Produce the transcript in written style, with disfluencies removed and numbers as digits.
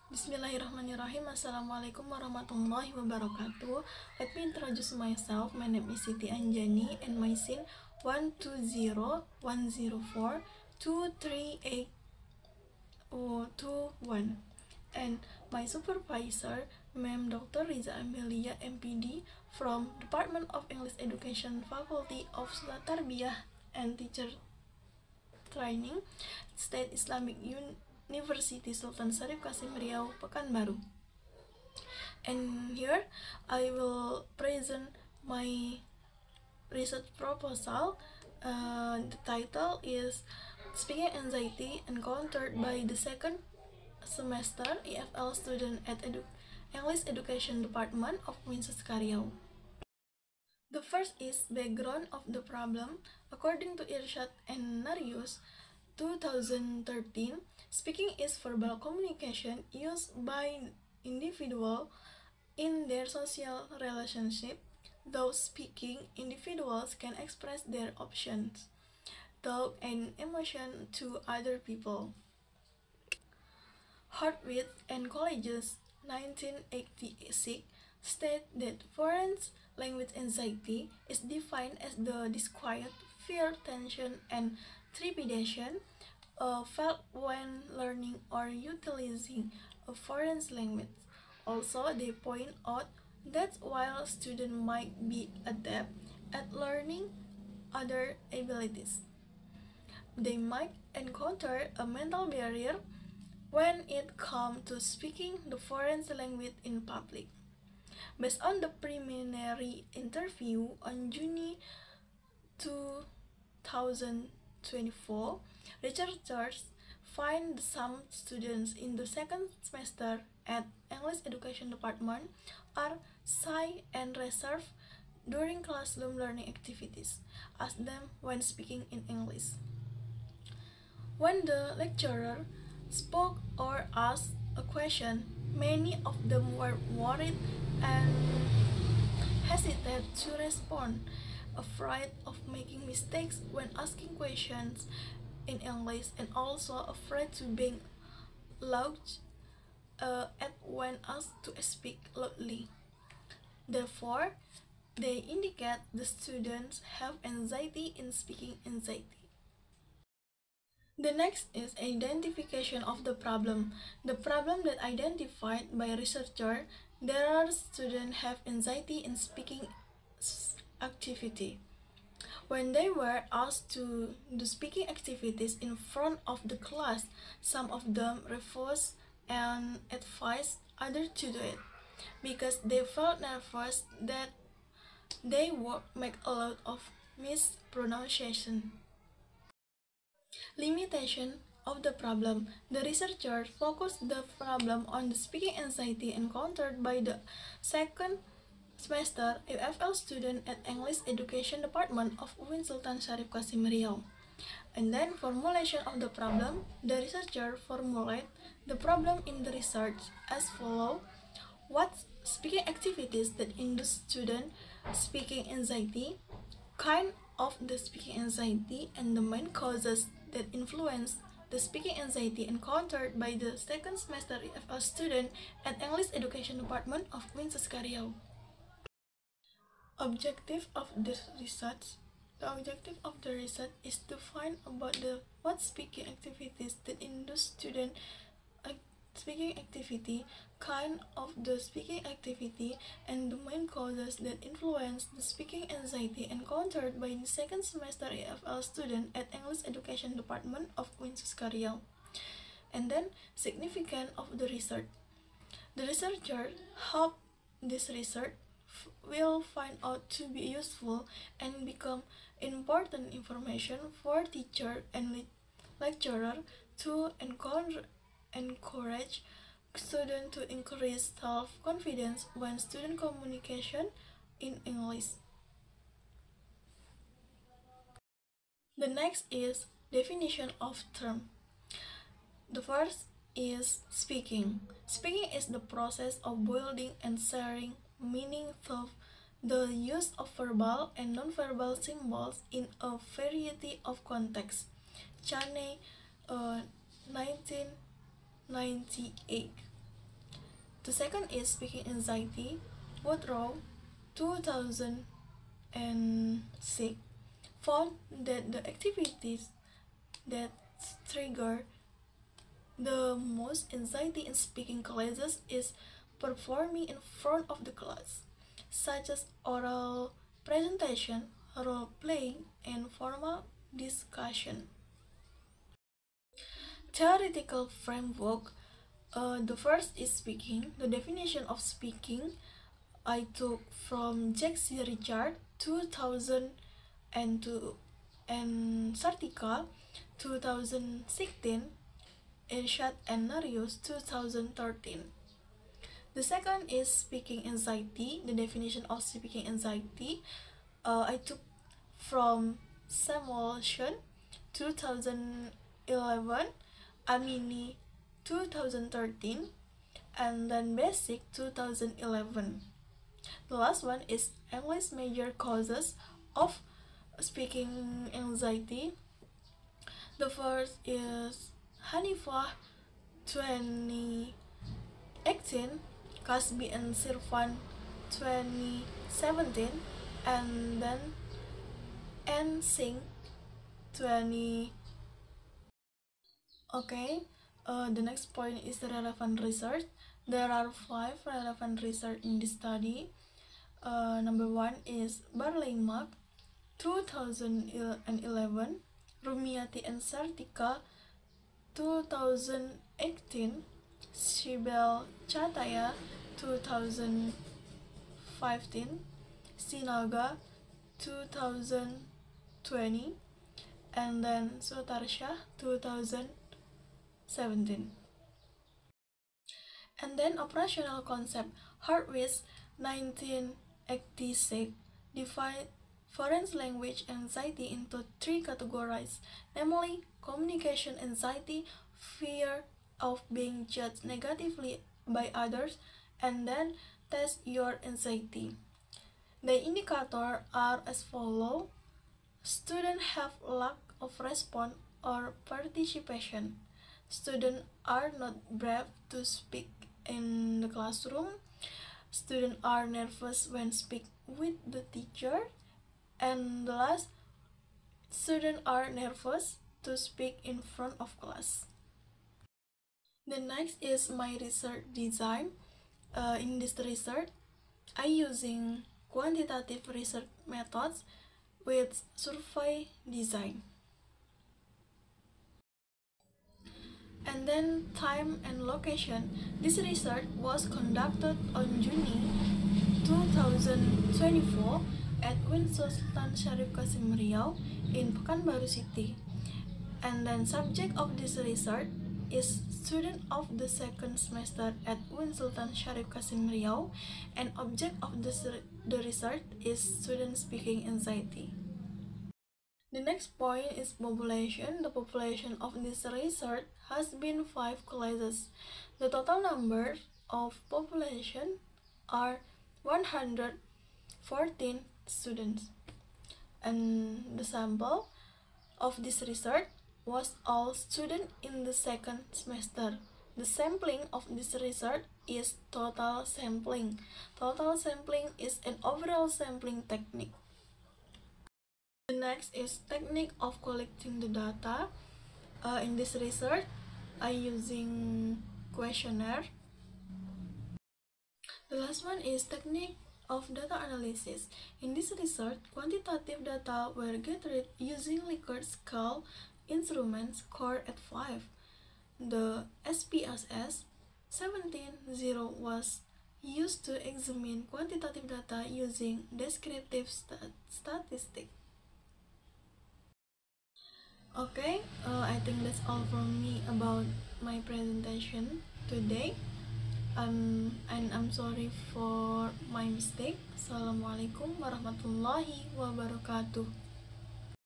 Bismillahirrahmanirrahim. Assalamualaikum warahmatullahi wabarakatuh. Let me introduce myself. My name is Siti Anjani and my SIN 120-104-238-21. And my supervisor, Ma'am Dr. Riza Amelia, MPD, from Department of English Education, Faculty of Tarbiyah and Teacher Training, State Islamic University Sultan Syarif Kasim Riau, Pekanbaru. And here I will present my research proposal. The title is Speaking Anxiety Encountered by the Second Semester EFL Student at English Education Department of Winchester Riau. The first is background of the problem. According to Irshad and Narius, 2013, speaking is verbal communication used by individuals in their social relationship. Though speaking, individuals can express their options, thought, and emotion to other people. Hartwig and Colleges, 1986, state that foreign language anxiety is defined as the disquiet, fear, tension, and trepidation felt when learning or utilizing a foreign language. Also, they point out that while students might be adept at learning other abilities, they might encounter a mental barrier when it comes to speaking the foreign language in public. Based on the preliminary interview on June 2024, researchers find some students in the second semester at English Education Department are shy and reserved during classroom learning activities. Ask them when speaking in English. When the lecturer spoke or asked a question, many of them were worried and hesitated to respond, afraid of making mistakes when asking questions in English, and also afraid to being loud at when asked to speak loudly. Therefore, they indicate the students have anxiety in speaking anxiety. The next is identification of the problem. The problem that identified by researcher, there are students have anxiety in speaking activity. When they were asked to do speaking activities in front of the class, some of them refused and advised others to do it because they felt nervous that they would make a lot of mispronunciation. Limitation of the problem. The researchers focused the problem on the speaking anxiety encountered by the second semester EFL student at English Education Department of UIN Sultan Syarif Kasim Riau. And then formulation of the problem. The researcher formulate the problem in the research as follow. What speaking activities that induce student speaking anxiety, kind of the speaking anxiety, and the main causes that influence the speaking anxiety encountered by the second semester EFL student at English Education Department of Winchester Riau. Objective of this research. The objective of the research is to find about what speaking activities that induce student speaking activity, kind of the speaking activity, and the main causes that influence the speaking anxiety encountered by the second semester EFL student at English Education Department of Winchester Riau. And then significance of the research. The researcher hope this research will find out to be useful and become important information for teacher and lecturer to encourage students to increase self-confidence when student communication in English. The next is definition of term. The first is speaking. Speaking is the process of building and sharing meaning through the use of verbal and non-verbal symbols in a variety of contexts. Chaney, 1998. The second is speaking anxiety. Woodrow, 2006, found that the activities that trigger the most anxiety in speaking classes is performing in front of the class, such as oral presentation, role playing, and formal discussion. Theoretical framework. The first is speaking. The definition of speaking I took from Jack C. Richard, 2002, and Sartika, 2016, Irshad and Narius, 2013. The second is speaking anxiety. The definition of speaking anxiety I took from Samuel Shun, 2011, Amini, 2013, and then Basic, 2011. The last one is English major causes of speaking anxiety. The first is Hanifah, 2018, Kasbi and Sirfan, 2017, and then NSYNC, 20. Okay, the next point is the relevant research. There are 5 relevant research in this study. Number 1 is Barleymark, 2011, Rumiati and Sartika, 2018, Shibel Chataya, 2015, Sinaga, 2020, and then Sutarsha, 2017. And then operational concept. Hartwig, 1986, divide foreign language anxiety into 3 categories, namely communication anxiety, fear of being judged negatively by others, and then test your anxiety. The indicators are as follows. Students have lack of response or participation. Students are not brave to speak in the classroom. Students are nervous when speak with the teacher. And the last, students are nervous to speak in front of class. The next is my research design. In this research, I using quantitative research methods with survey design. And then time and location. This research was conducted on June 2024 at Sultan Syarif Qasim Riau in Pekanbaru City. And then subject of this research is student of the second semester at Sultan Syarif Qasim Riau, and object of the research is student speaking anxiety. The next point is population. The population of this research has been 5 classes. The total number of population are 114 students. And the sample of this research was all students in the second semester. The sampling of this research is total sampling. Total sampling is an overall sampling technique. The next is technique of collecting the data. In this research, I using questionnaire. The last one is technique of data analysis. In this research, quantitative data were gathered using Likert scale instruments scored at 5. The SPSS 17.0 was used to examine quantitative data using descriptive statistics. Okay, I think that's all from me about my presentation today. And I'm sorry for my mistake. Assalamualaikum warahmatullahi wabarakatuh.